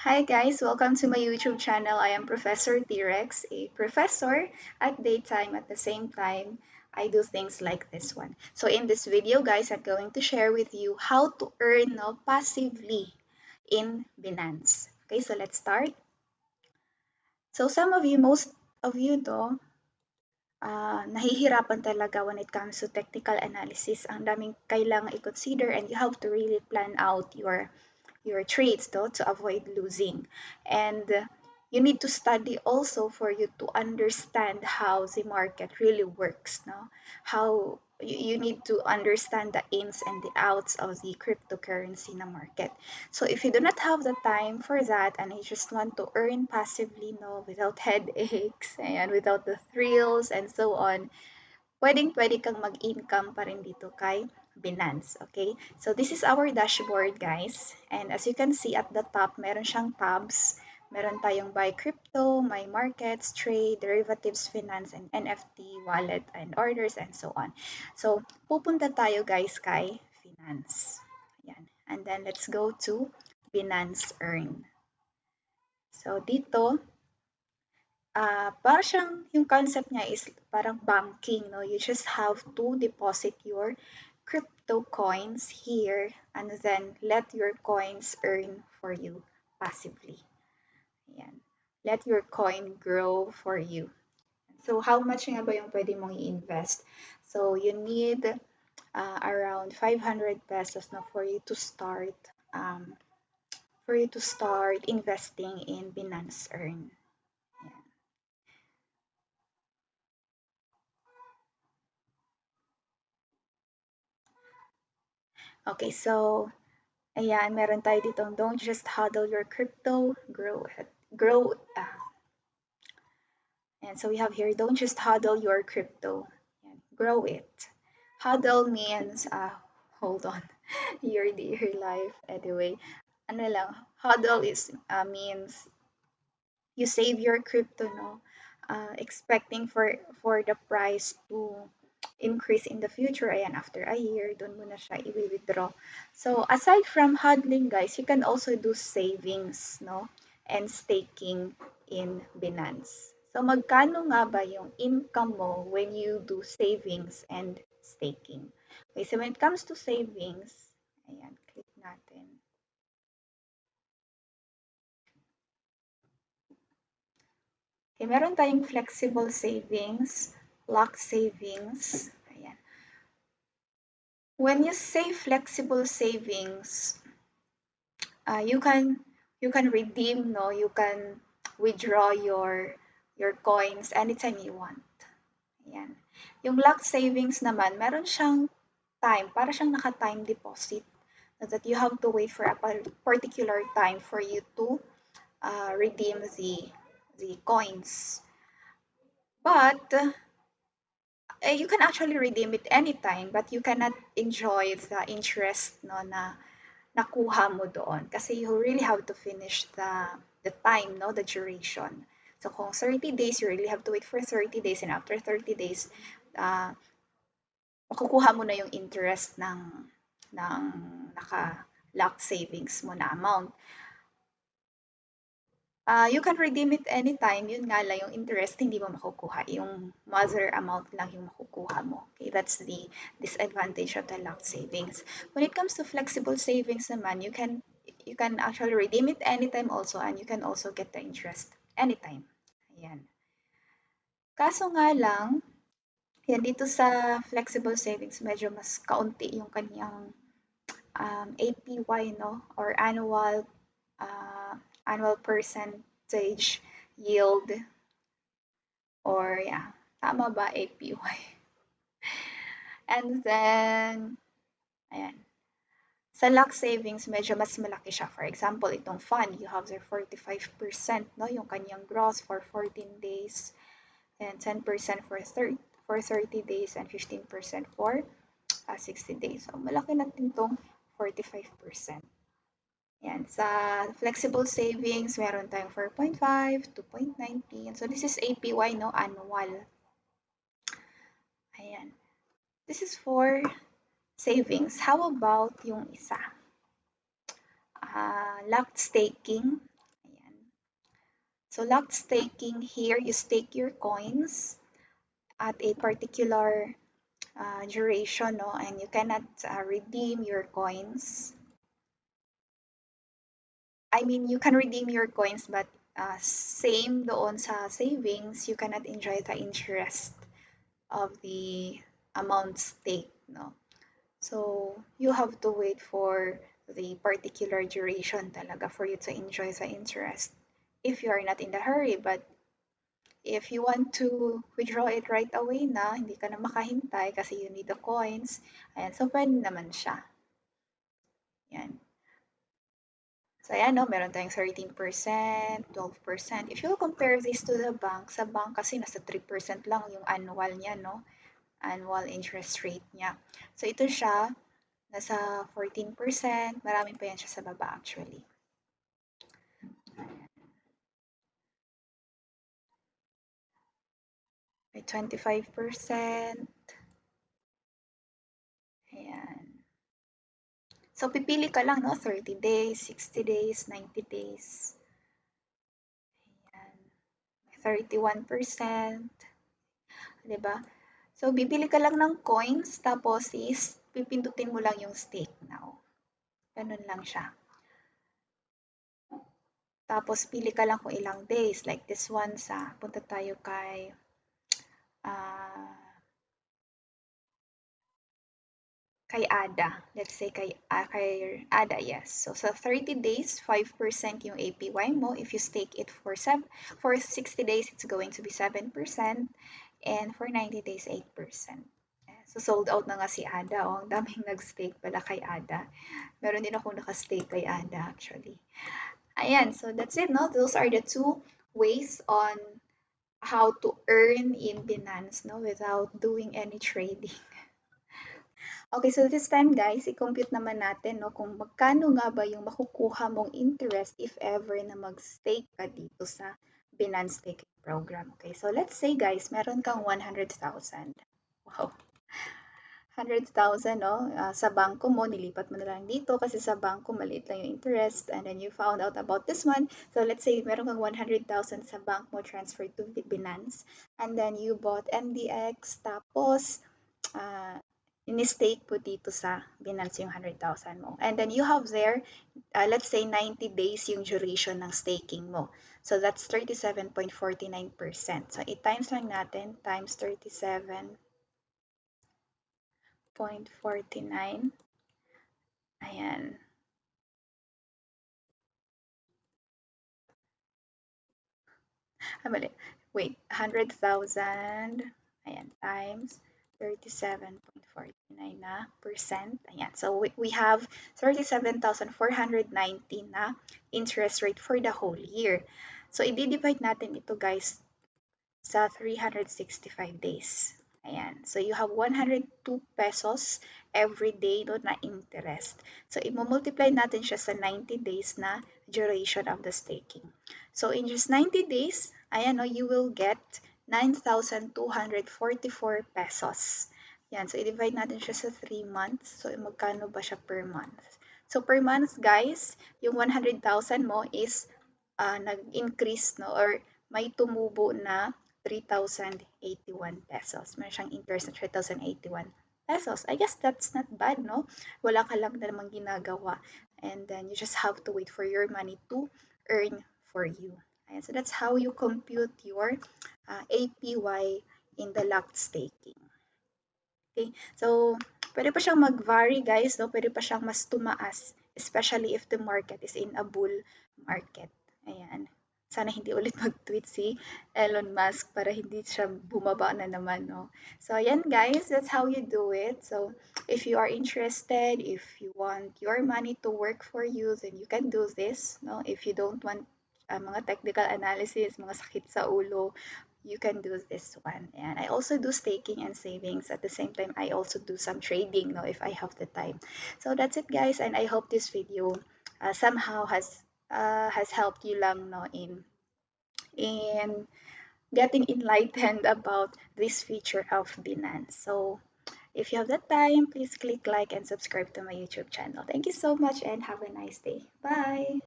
Hi guys, welcome to my YouTube channel. I am Professor T-Rex, a professor at daytime. At the same time, I do things like this one. So in this video, guys, I'm going to share with you how to earn passively in Binance. Okay, so let's start. So most of you though, nahihirapan talaga when it comes to technical analysis. Ang daming kailangan i-consider and you have to really plan out your trades though to avoid losing. And you need to study also for you to understand how the market really works, no? How you need to understand the ins and the outs of the cryptocurrency na market. So if you do not have the time for that and you just want to earn passively, no, without headaches and without the thrills and so on, pwedeng-pwede kang mag-income pa rin dito kay Binance, okay? So this is our dashboard, guys. And as you can see at the top, meron siyang tabs. Meron tayong buy crypto, my markets, trade, derivatives, finance, and NFT, wallet, and orders, and so on. So pupunta tayo, guys, kay finance. Yan. And then let's go to Binance Earn. So dito, para siyang yung concept niya is parang banking, no? You just have to deposit your crypto coins here and then let your coins earn for you passively. Ayan. Let your coin grow for you. So, how much nga ba yung pwede mong i-invest? So, you need around 500 pesos na um, for you to start investing in Binance Earn. Ayan. Okay, so ayan, meron tayo ditong don't just hodl your crypto, grow it. And so we have here, don't just hodl your crypto, ayan, grow it. Hodl means, hold on, your dear life. Anyway, ano lang, hodl means you save your crypto, no? Expecting for the price to increase in the future. Ayan, after a year, doon mo na siya i-withdraw. So, aside from hodling, guys, you can also do savings, no? And staking in Binance. So, magkano nga ba yung income mo when you do savings and staking? Okay, so when it comes to savings, ayan, click natin. Okay, meron tayong flexible savings, lock savings. Ayan. When you say flexible savings, you can redeem, no, you can withdraw your coins anytime you want. Ayan. Yung lock savings naman, meron siyang time, para siyang naka-time deposit that you have to wait for a particular time for you to redeem the coins. But you can actually redeem it anytime, but you cannot enjoy the interest, no, na nakuha mo doon kasi you really have to finish the time, no, the duration. So kung 30 days, you really have to wait for 30 days and after 30 days, makukuha mo na yung interest ng naka-lock savings mo na amount. You can redeem it anytime, yun nga lang yung interest hindi mo makukuha, yung mother amount lang yung makukuha mo. Okay, that's the disadvantage of the locked savings. When it comes to flexible savings naman, you can actually redeem it anytime also and you can also get the interest anytime. Ayan. Kaso nga lang, yan dito sa flexible savings, medyo mas kaunti yung kanyang APY, no, or annual percentage yield, or yeah, tama ba, APY? And then, ayan, sa lock savings, medyo mas malaki siya. For example, itong fund, you have their 45%, no, yung kanyang gross for 14 days, and 10% for 30 days, and 15% for 60 days. So, malaki natin itong 45%. Yan. Sa flexible savings, meron tayong 4.5, 2.19. So, this is APY, no? Annual. Ayan. This is for savings. How about yung isa? Locked staking. So locked staking here, you stake your coins at a particular duration, no, and you cannot redeem your coins. I mean, you can redeem your coins, but same doon sa savings, you cannot enjoy the interest of the amount staked, no. So you have to wait for the particular duration talaga for you to enjoy the interest if you are not in the hurry. But if you want to withdraw it right away na, hindi ka na makahintay kasi you need the coins, ayan, so pwede naman siya. Yan. So ayan, no, meron tayong 13%, 12%. If you compare this to the bank, sa bank kasi nasa 3% lang yung annual niya, no? Annual interest rate niya. So ito siya, nasa 14%. Marami pa yan siya sa baba actually. May 25%. Ayan. So, pipili ka lang, no? 30 days, 60 days, 90 days. Ayan. 31%. Diba? So, bibili ka lang ng coins, tapos pipindutin mo lang yung stake now. Ganun lang siya. Tapos, pili ka lang kung ilang days. Like this one punta tayo uh, kay Ada. Let's say kay Ada, yes. So, sa 30 days, 5% yung APY mo. If you stake it for 60 days, it's going to be 7%. And for 90 days, 8%. So, sold out na nga si Ada. Oh, ang daming nag-stake pala kay Ada. Meron din ako naka-stake kay Ada, actually. Ayan, so that's it, no? Those are the two ways on how to earn in Binance, no? Without doing any trading. Okay, so this time guys, i-compute naman natin, no, kung magkano nga ba yung makukuha mong interest if ever na mag-stake ka dito sa Binance Staking Program. Okay, so let's say guys, meron kang 100,000. Wow. 100,000, no? Sa bangko mo, nilipat mo na lang dito kasi sa bangko maliit lang yung interest and then you found out about this one. So let's say meron kang 100,000 sa bank mo transferred to Binance and then you bought MDX tapos ini-stake po dito sa Binance yung 100,000 mo. And then you have there, let's say 90 days yung duration ng staking mo. So that's 37.49%. So i-times lang natin, times 37.49. Ayan. Mali. Wait, 100,000. Ayan, times 37.49 na percent. Ayan. So we have 37,419 na interest rate for the whole year. So i-divide natin ito guys sa 365 days. Ayan. So you have 102 pesos every day no, na interest. So i-multiply natin siya sa 90 days na duration of the staking. So in just 90 days, ayan no, you will get 9,244 pesos. Yan. So i-divide natin siya sa 3 months. So magkano ba siya per month? So per month guys, yung 100,000 mo is nag-increase no or may tumubo na 3,081 pesos. Meron siyang interest na 3,081 pesos. I guess that's not bad, no? Wala ka lang na namang ginagawa. And then you just have to wait for your money to earn for you. Ayan, so that's how you compute your APY in the locked staking. Okay, so pwede pa siyang mag-vary guys, no? Pwede pa siyang mas tumaas, especially if the market is in a bull market. Ayan. Sana hindi ulit mag-tweet si Elon Musk para hindi siya bumaba na naman, no? So, ayan guys, that's how you do it. So, if you are interested, if you want your money to work for you, then you can do this, no? If you don't want mga technical analysis, mga sakit sa ulo, you can do this one. And I also do staking and savings. At the same time, I also do some trading, no, if I have the time. So that's it, guys. And I hope this video somehow has helped you lang, no, in getting enlightened about this feature of Binance. So if you have the time, please click like and subscribe to my YouTube channel. Thank you so much and have a nice day. Bye.